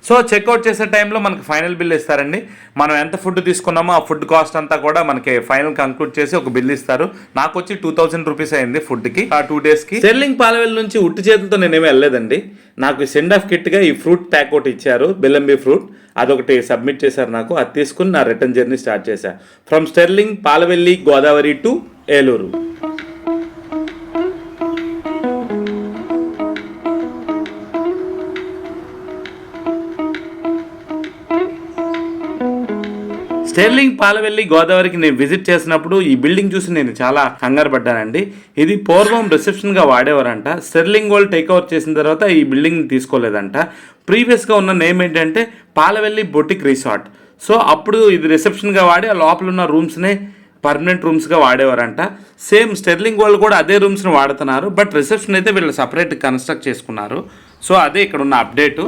సో చెక్అవుట్ చేసే టైంలో మనకి ఫైనల్ బిల్ ఇస్తారండి. మనం ఎంత ఫుడ్ తీసుకున్నామో ఆ ఫుడ్ కాస్ట్ అంతా కూడా మనకి ఫైనల్ కంక్లూడ్ చేసి ఒక బిల్ ఇస్తారు. నాకు వచ్చి 2000 రూపీస్ అయింది ఫుడ్కి ఆ 2 డేస్కి. స్టెర్లింగ్ పాలవెల్ నుంచి ఉట్టి చేతులతో నేనేమి వెళ్ళలేదండి. నాకు సెండ్ ఆఫ్ కిట్గా ఈ ఫ్రూట్ ప్యాక్ ఒకటి ఇచ్చారు, బెల్లంబి ఫ్రూట్, అదొకటి సబ్మిట్ చేశారు నాకు. అది తీసుకుని నా రిటర్న్ జర్నీ స్టార్ట్ చేశాను from sterling Palavelli Godavari to Eluru. Sterling Palavelli గోదావరికి నేను విజిట్ చేసినప్పుడు ఈ బిల్డింగ్ చూసి నేను చాలా కంగారు పడ్డానండి. ఇది పూర్వం రిసెప్షన్గా వాడేవారంట. స్టెర్లింగ్ వాళ్ళు టేక్ ఓవర్ చేసిన తర్వాత ఈ బిల్డింగ్ తీసుకోలేదంట. ప్రీవియస్గా ఉన్న నేమ్ ఏంటంటే పాలవెల్లి బొటిక్ రిసార్ట్. సో అప్పుడు ఇది రిసెప్షన్గా వాడి ఆ లోపల ఉన్న రూమ్స్నే పర్మనెంట్ రూమ్స్గా వాడేవారంట. సేమ్ స్టెర్లింగ్ వాళ్ళు కూడా అదే రూమ్స్ని వాడుతున్నారు, బట్ రిసెప్షన్ అయితే వీళ్ళు సపరేట్ కన్స్ట్రక్ట్ చేసుకున్నారు. సో అదే ఇక్కడ ఉన్న అప్డేటు.